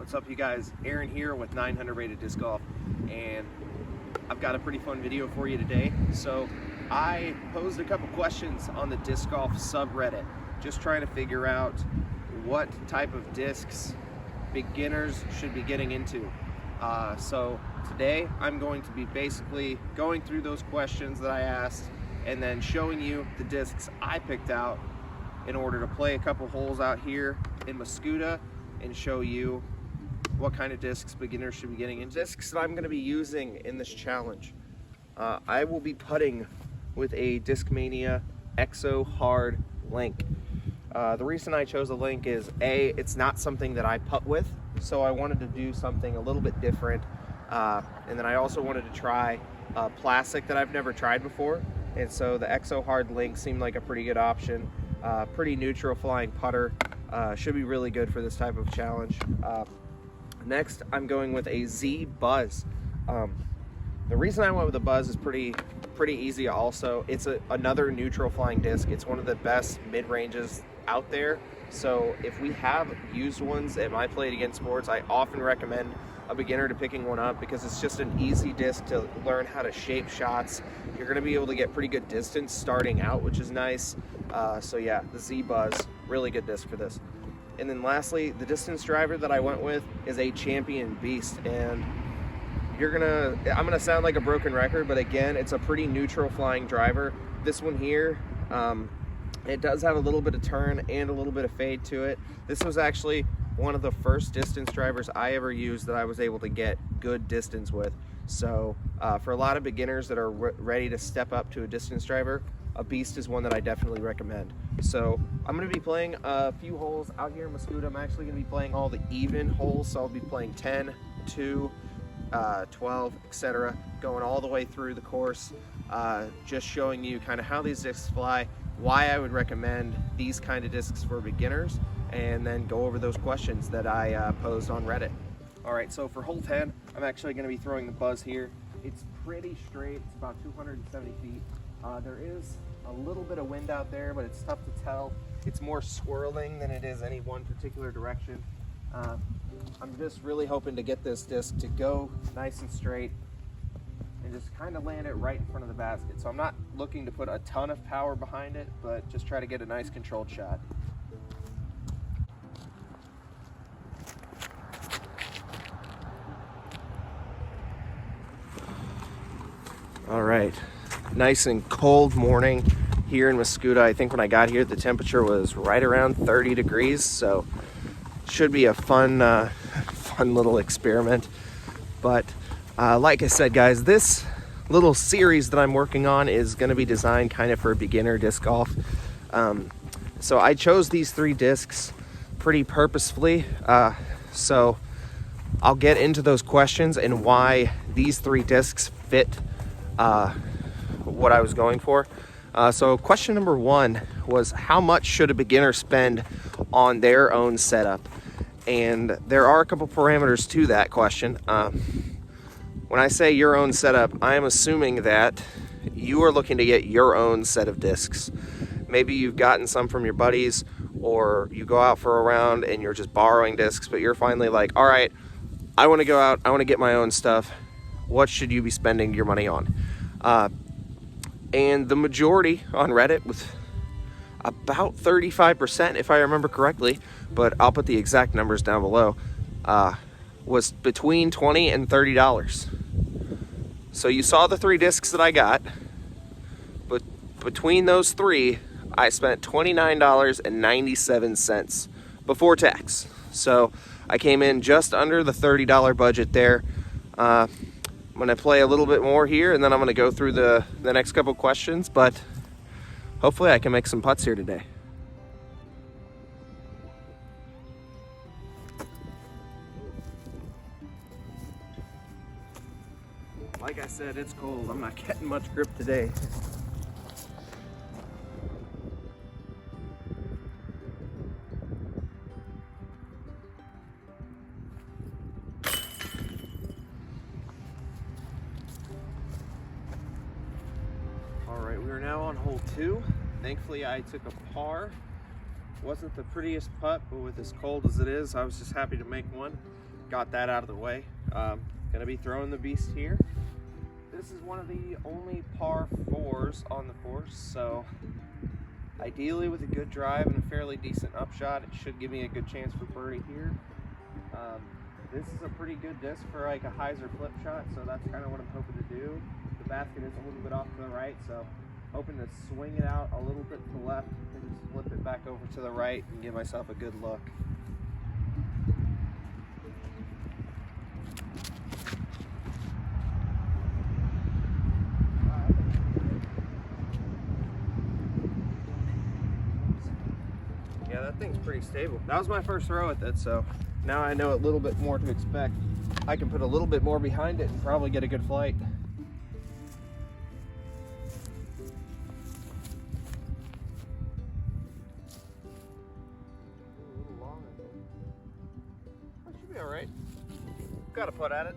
What's up, you guys? Aaron here with 900 Rated Disc Golf, and I've got a pretty fun video for you today. So I posed a couple questions on the disc golf subreddit, just trying to figure out what type of discs beginners should be getting into. So today I'm going to be basically going through those questions that I asked and then showing you the discs I picked out in order to play a couple holes out here in Mascoutah and show you what kind of discs beginners should be getting into. Discs that I'm going to be using in this challenge. I will be putting with a Discmania Exo Hard Link. The reason I chose a Link is it's not something that I putt with, so I wanted to do something a little bit different. And then I also wanted to try plastic that I've never tried before, and so the Exo Hard Link seemed like a pretty good option. Pretty neutral flying putter, should be really good for this type of challenge. Next, I'm going with a Z Buzz. The reason I went with a Buzz is pretty easy also. It's another neutral flying disc. It's one of the best mid-ranges out there. So if we have used ones at my Play It Again Sports, I often recommend a beginner to picking one up because it's just an easy disc to learn how to shape shots. You're going to be able to get pretty good distance starting out, which is nice. So yeah, the Z Buzz, really good disc for this. And then lastly, the distance driver that I went with is a Champion Beast, and I'm gonna sound like a broken record, but again, it's a pretty neutral flying driver. This one here, it does have a little bit of turn and a little bit of fade to it. This was actually one of the first distance drivers I ever used that I was able to get good distance with. So for a lot of beginners that are ready to step up to a distance driver, a Beast is one that I definitely recommend. So I'm going to be playing a few holes out here in Mascoutah. I'm actually going to be playing all the even holes, so I'll be playing 10, 2, 12, etc., going all the way through the course, just showing you kind of how these discs fly, why I would recommend these kind of discs for beginners, and then go over those questions that I posed on Reddit. Alright, so for hole 10, I'm actually going to be throwing the Buzz here. It's pretty straight. It's about 270 feet. There is a little bit of wind out there, but it's tough to tell. It's more swirling than it is any one particular direction. I'm just really hoping to get this disc to go nice and straight and just kind of land it right in front of the basket. So I'm not looking to put a ton of power behind it, but just try to get a nice controlled shot. All right. Nice and cold morning here in Mascoutah. I think when I got here the temperature was right around 30 degrees, so should be a fun little experiment. But like I said, guys, this little series that I'm working on is going to be designed kind of for beginner disc golf. So I chose these 3 discs pretty purposefully, so I'll get into those questions and why these 3 discs fit what I was going for. So question number 1 was, how much should a beginner spend on their own setup? And there are a couple parameters to that question. When I say your own setup, I am assuming that you are looking to get your own set of discs. Maybe you've gotten some from your buddies, or you go out for a round and you're just borrowing discs, but you're finally like, all right, I want to go out, I want to get my own stuff. What should you be spending your money on? And the majority on Reddit was about 35%, if I remember correctly, but I'll put the exact numbers down below, was between $20 and $30. So you saw the 3 discs that I got, but between those 3, I spent $29.97 before tax. So I came in just under the $30 budget there. I'm going to play a little bit more here, and then I'm going to go through the next couple questions, but hopefully I can make some putts here today. Like I said, it's cold. I'm not getting much grip today. We are now on hole 2. Thankfully I took a par. Wasn't the prettiest putt, but with as cold as it is, I was just happy to make one. got that out of the way. Gonna be throwing the beast here. This is one of the only par 4s on the course, so ideally with a good drive and a fairly decent upshot, it should give me a good chance for birdie here. This is a pretty good disc for like a hyzer flip shot, so that's kind of what I'm hoping to do. The basket is a little bit off to the right, so hoping to swing it out a little bit to the left and just flip it back over to the right and give myself a good look. Yeah, that thing's pretty stable. That was my first throw with it, so now I know a little bit more to expect. I can put a little bit more behind it and probably get a good flight. A little long, I think. That should be all right. Got to put at it.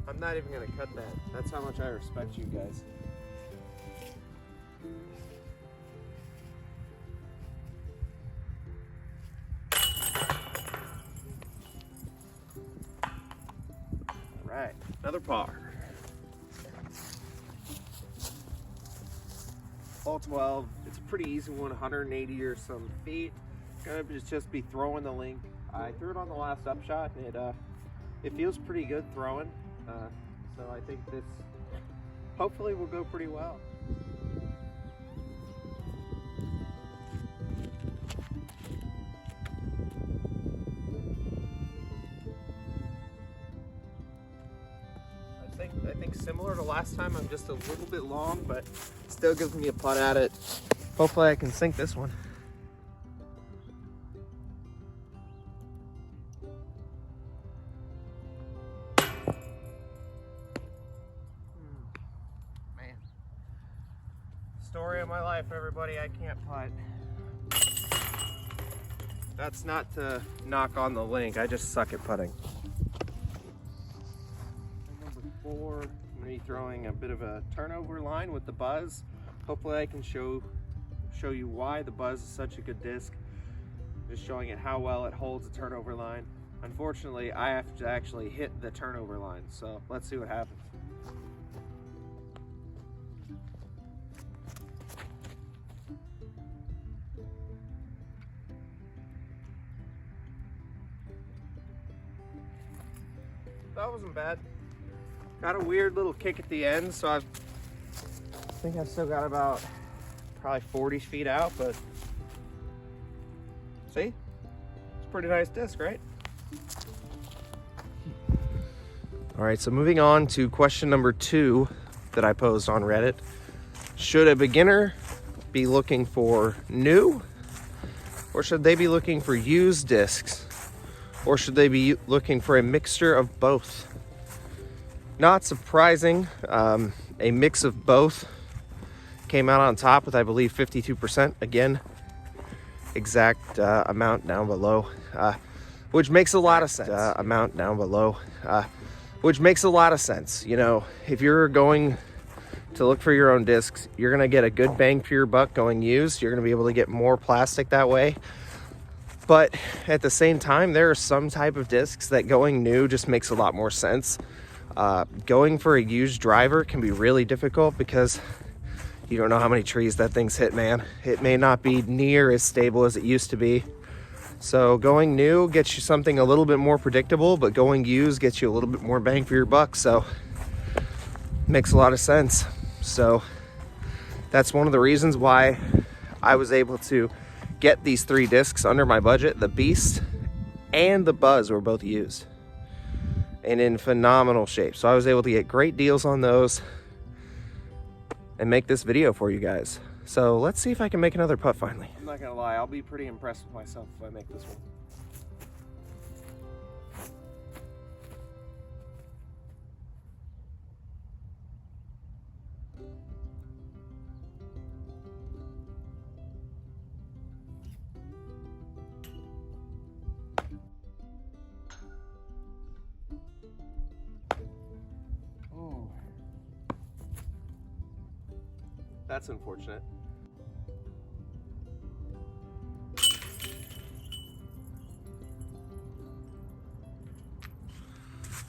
I'm not even gonna cut that. That's how much I respect you guys. All right, another par. Hole 12, it's a pretty easy one, 180 or some feet. Gonna just be throwing the link. I threw it on the last upshot and it feels pretty good throwing. So I think this hopefully will go pretty well. I think similar to last time, I'm just a little bit long, but still gives me a putt at it. Hopefully I can sink this one. Story of my life, everybody. I can't putt. That's not to knock on the link. I just suck at putting. Number 4, I'm going to be throwing a bit of a turnover line with the Buzz. Hopefully I can show you why the Buzz is such a good disc. Just showing it how well it holds a turnover line. Unfortunately, I have to actually hit the turnover line, so let's see what happens. That wasn't bad. Got a weird little kick at the end, so I think I've still got about probably 40 feet out, but see? It's a pretty nice disc, right? All right, so moving on to question number 2 that I posed on Reddit. Should a beginner be looking for new, or should they be looking for used discs? Or should they be looking for a mixture of both? Not surprising, a mix of both came out on top with, I believe, 52%. Again, exact amount down below, which makes a lot of sense. Which makes a lot of sense. You know, if you're going to look for your own discs, you're gonna get a good bang for your buck going used. You're gonna be able to get more plastic that way. But at the same time, there are some type of discs that going new just makes a lot more sense. Going for a used driver can be really difficult because you don't know how many trees that thing's hit, man. It may not be near as stable as it used to be. So going new gets you something a little bit more predictable, but going used gets you a little bit more bang for your buck. So makes a lot of sense. So that's one of the reasons why I was able to get these 3 discs under my budget. The Beast and the Buzz were both used and in phenomenal shape. So I was able to get great deals on those and make this video for you guys. So let's see if I can make another putt finally. I'm not gonna lie, I'll be pretty impressed with myself if I make this one. that's unfortunate.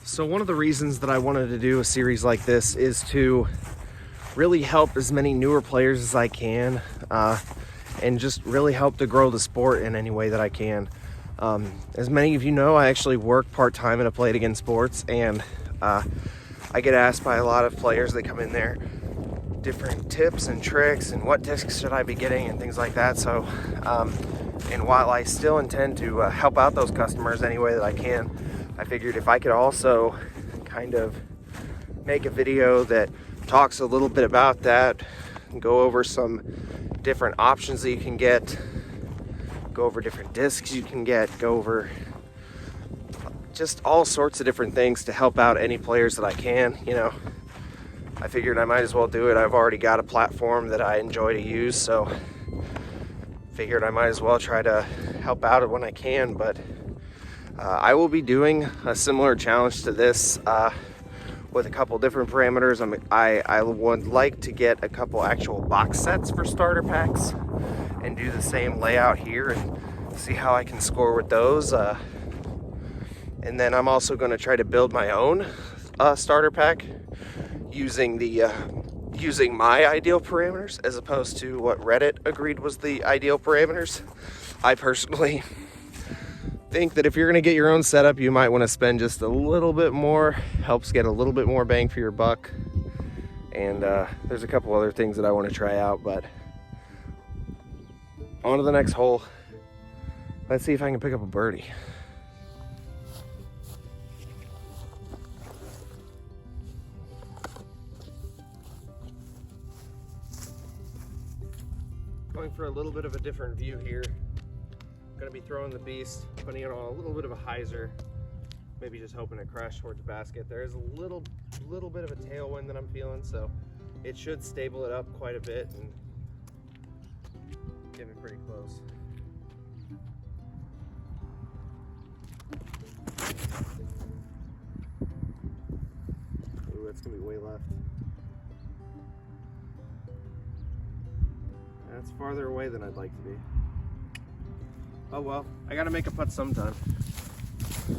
So one of the reasons that I wanted to do a series like this is to really help as many newer players as I can, and just really help to grow the sport in any way that I can. As many of you know, I actually work part-time at a Play It Again Sports, and I get asked by a lot of players that come in there different tips and tricks and what discs should I be getting and things like that. So and while I still intend to help out those customers any way that I can, I figured if I could also kind of make a video that talks a little bit about that and go over some different options that you can get, go over different discs you can get, go over just all sorts of different things to help out any players that I can. You know, I figured I might as well do it. I've already got a platform that I enjoy to use, so figured I might as well try to help out when I can. But I will be doing a similar challenge to this with a couple different parameters. I would like to get a couple actual box sets for starter packs and do the same layout here and see how I can score with those. And then I'm also going to try to build my own starter pack using my ideal parameters as opposed to what Reddit agreed was the ideal parameters. I personally think that if you're going to get your own setup, you might want to spend just a little bit more. Helps get a little bit more bang for your buck. And there's a couple other things that I want to try out, but on to the next hole. Let's see if I can pick up a birdie. Going for a little bit of a different view here. Going to be throwing the beast, putting it on a little bit of a hyzer, maybe just hoping to crash towards the basket. There is a little bit of a tailwind that I'm feeling, so it should stable it up quite a bit and get me pretty close. Ooh, that's going to be way left. That's farther away than I'd like to be. Oh well, I gotta make a putt sometime. Oh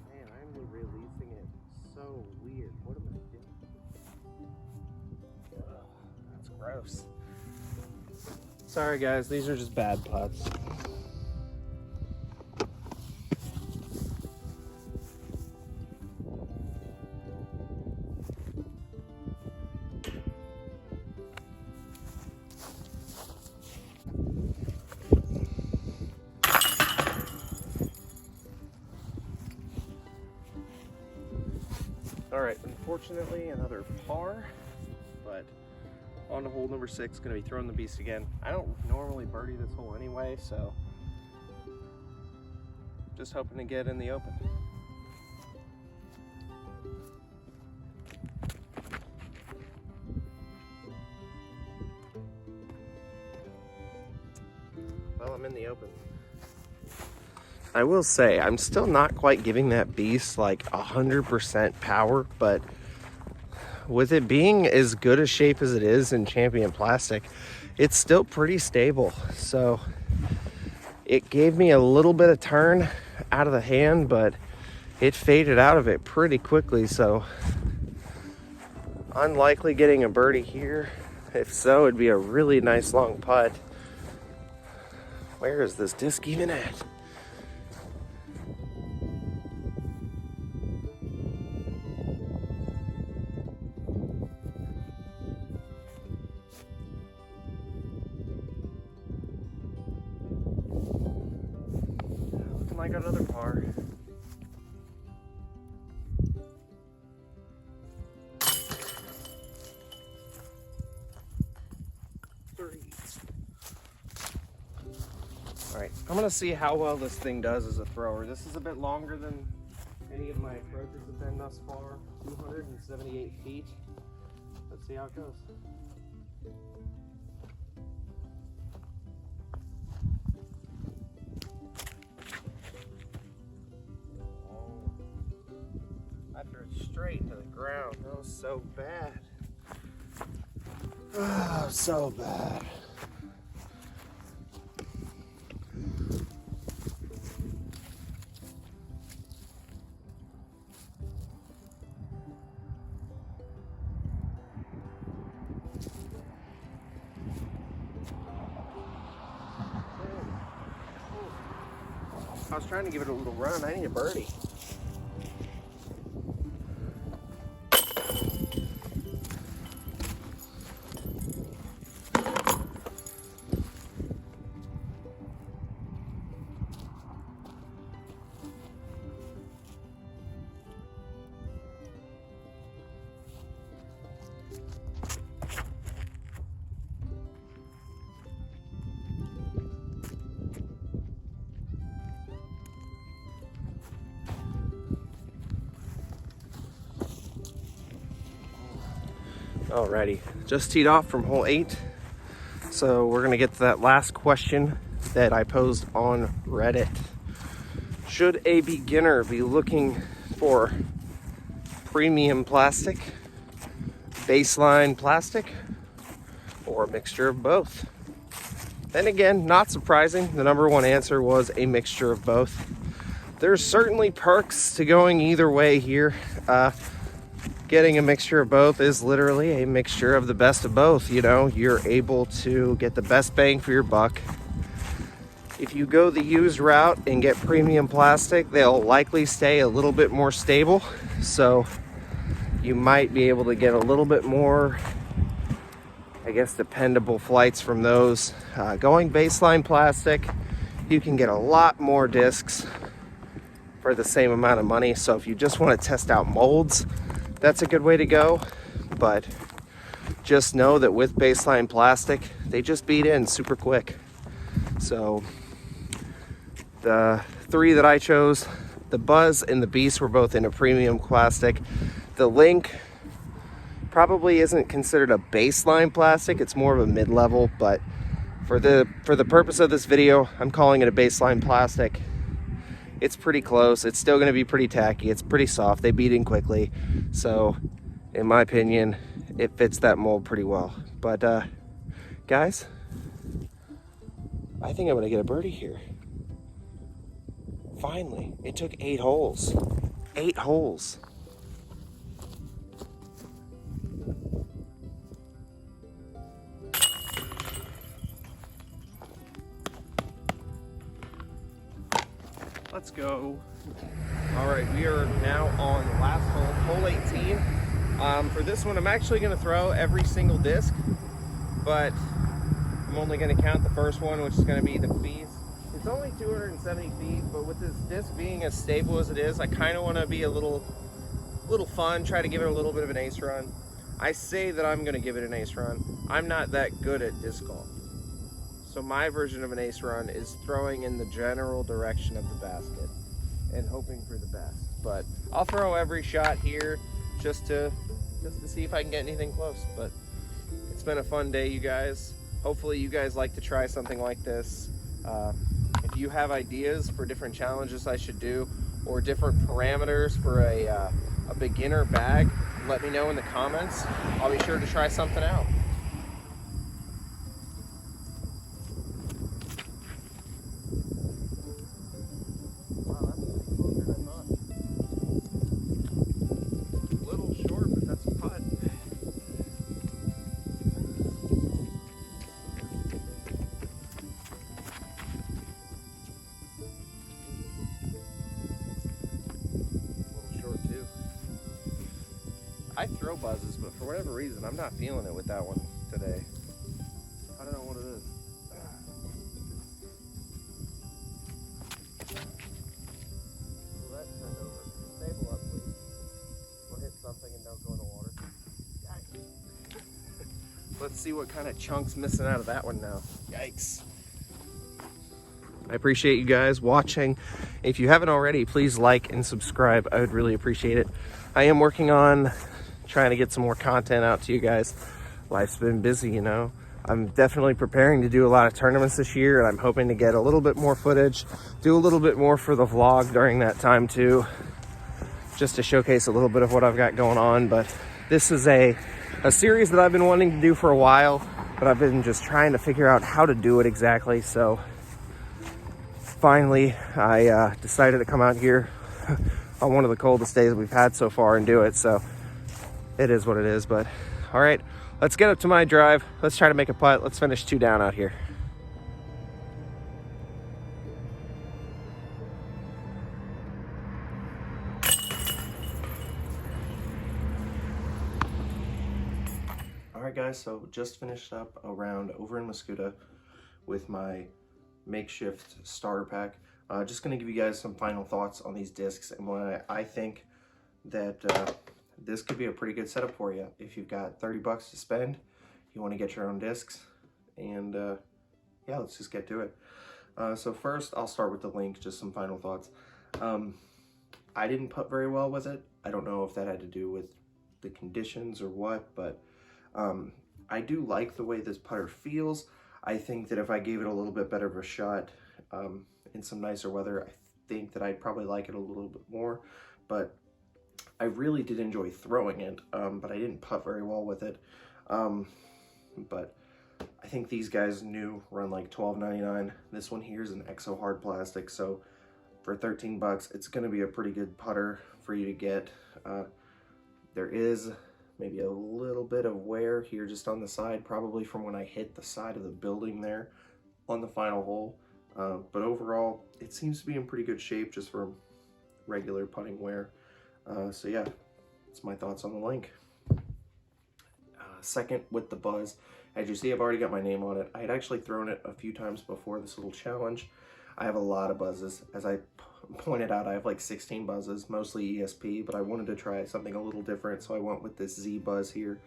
man, I'm releasing it so weird. What am I doing? Ugh, that's gross. Sorry guys, these are just bad putts. All right, unfortunately another par, but on to hole number 6, gonna be throwing the beast again. I don't normally birdie this hole anyway, so just hoping to get in the open. Well, I'm in the open. I will say, I'm still not quite giving that beast like 100% power, but with it being as good a shape as it is in Champion Plastic, it's still pretty stable. So it gave me a little bit of turn out of the hand, but it faded out of it pretty quickly. So unlikely getting a birdie here. If so, it'd be a really nice long putt. Where is this disc even at? Looking like another par. Alright, I'm going to see how well this thing does as a thrower. This is a bit longer than any of my approaches have been thus far. 278 feet. Let's see how it goes. straight into the ground. That was so bad. Oh, so bad. I was trying to give it a little run. I need a birdie. Alrighty, just teed off from hole 8. So we're gonna get to that last question that I posed on Reddit. Should a beginner be looking for premium plastic, baseline plastic, or a mixture of both? And again, not surprising, the number one answer was a mixture of both. There's certainly perks to going either way here. Getting a mixture of both is literally a mixture of the best of both. You know, you're able to get the best bang for your buck. If you go the used route and get premium plastic, they'll likely stay a little bit more stable. So you might be able to get a little bit more, I guess, dependable flights from those. Going baseline plastic, you can get a lot more discs for the same amount of money. So if you just want to test out molds, that's a good way to go. But just know that with baseline plastic, they just beat in super quick. So the 3 that I chose, the Buzz and the Beast, were both in a premium plastic. The Link probably isn't considered a baseline plastic, it's more of a mid-level, but for the purpose of this video, I'm calling it a baseline plastic. It's pretty close. It's still going to be pretty tacky. It's pretty soft. They beat in quickly. So, in my opinion, it fits that mold pretty well. But, guys, I think I'm going to get a birdie here. Finally. It took 8 holes. 8 holes. Let's go. All right, we are now on the last hole, hole 18. For this one, I'm actually going to throw every single disc, but I'm only going to count the first one, which is going to be the Beast. It's only 270 feet, but with this disc being as stable as it is, I kind of want to be a little fun, try to give it a little bit of an ace run. I say that I'm going to give it an ace run. I'm not that good at disc golf. So my version of an ace run is throwing in the general direction of the basket and hoping for the best. But I'll throw every shot here just to see if I can get anything close. But it's been a fun day, you guys. Hopefully you guys like to try something like this. If you have ideas for different challenges I should do or different parameters for a beginner bag, let me know in the comments. I'll be sure to try something out. I throw buzzes, but for whatever reason, I'm not feeling it with that one today. I don't know what it is. Let it turn over. Stable up, please. We'll hit something and don't go in the water. Yikes. Let's see what kind of chunk's missing out of that one now. Yikes. I appreciate you guys watching. If you haven't already, please like and subscribe. I would really appreciate it. I am working on trying to get some more content out to you guys. Life's been busy, you know. I'm definitely preparing to do a lot of tournaments this year, and I'm hoping to get a little bit more footage, do a little bit more for the vlog during that time too. just to showcase a little bit of what I've got going on. But this is a series that I've been wanting to do for a while, but I've been just trying to figure out how to do it exactly. So finally, I decided to come out here on one of the coldest days we've had so far and do it. So it is what it is. But all right, let's get up to my drive. Let's try to make a putt. Let's finish 2 down out here. All right, guys, so just finished up a round over in Mascoutah with my makeshift starter pack. Just going to give you guys some final thoughts on these discs and why I think that this could be a pretty good setup for you. If you've got 30 bucks to spend, you want to get your own discs, and yeah, let's just get to it. So first, I'll start with the link, just some final thoughts. I didn't putt very well with it. I don't know if that had to do with the conditions or what, but I do like the way this putter feels. I think that if I gave it a little bit better of a shot in some nicer weather, I think that I'd probably like it a little bit more. But I really did enjoy throwing it, but I didn't putt very well with it. But I think these guys new run like $12.99. This one here is an Exo hard plastic, so for 13 bucks, it's going to be a pretty good putter for you to get. There is maybe a little bit of wear here just on the side, probably from when I hit the side of the building there on the final hole. But overall, it seems to be in pretty good shape just from regular putting wear. So yeah, that's my thoughts on the link. Second, with the buzz, as you see, I've already got my name on it. I had actually thrown it a few times before this little challenge. I have a lot of buzzes. As I pointed out, I have like 16 buzzes, mostly ESP, but I wanted to try something a little different, so I went with this Z buzz here.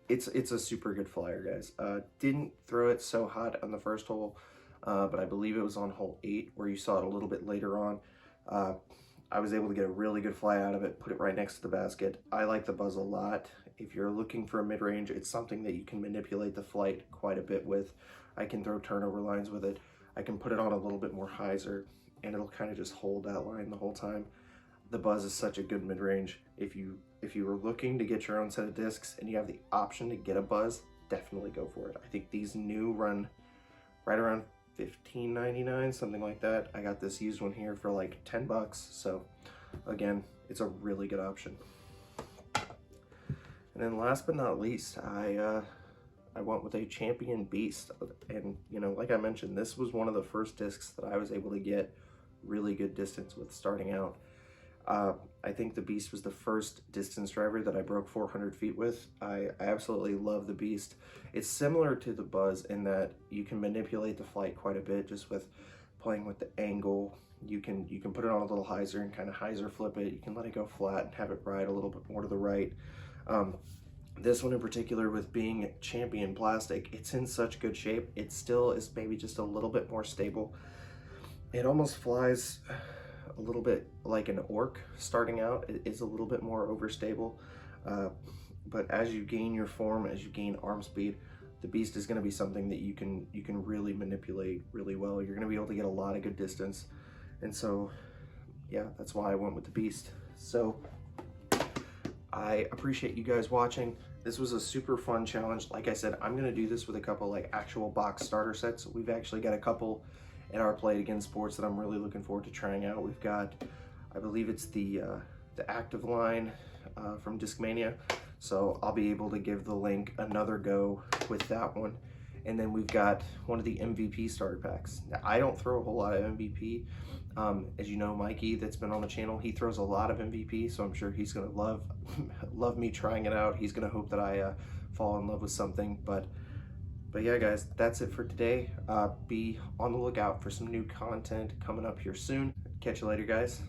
It's a super good flyer, guys. Didn't throw it so hot on the first hole, but I believe it was on hole 8 where you saw it a little bit later on. I was able to get a really good fly out of it, put it right next to the basket. I like the buzz a lot. If you're looking for a mid-range, it's something that you can manipulate the flight quite a bit with. I can throw turnover lines with it. I can put it on a little bit more hyzer, and it'll kind of just hold that line the whole time. The buzz is such a good mid-range. If you were looking to get your own set of discs and you have the option to get a buzz, definitely go for it. I think these new run right around $15.99, something like that. I got this used one here for like 10 bucks. So again, it's a really good option. And then last but not least, I went with a Champion Beast. And you know, like I mentioned, this was one of the first discs that I was able to get really good distance with starting out. I think the Beast was the first distance driver that I broke 400 feet with. I absolutely love the Beast. It's similar to the Buzz in that you can manipulate the flight quite a bit just with playing with the angle. You can put it on a little hyzer and kind of hyzer flip it. You can let it go flat and have it ride a little bit more to the right. This one in particular, with being Champion plastic, it's in such good shape. It still is maybe just a little bit more stable. It almost flies a little bit like an Orc starting out. It is a little bit more overstable, but as you gain your form, as you gain arm speed, the Beast is going to be something that you can really manipulate really well. You're going to be able to get a lot of good distance, and so yeah, that's why I went with the Beast. So I appreciate you guys watching. This was a super fun challenge. Like I said, I'm going to do this with a couple like actual box starter sets. We've actually got a couple at our Play It Again Sports that I'm really looking forward to trying out. We've got, I believe it's the active line from Discmania, so I'll be able to give the link another go with that one. And then we've got one of the MVP starter packs. Now, I don't throw a whole lot of MVP. As you know, Mikey, that's been on the channel, he throws a lot of MVP, so I'm sure he's gonna love me trying it out. He's gonna hope that I fall in love with something. But yeah, guys, that's it for today. Be on the lookout for some new content coming up here soon. Catch you later, guys.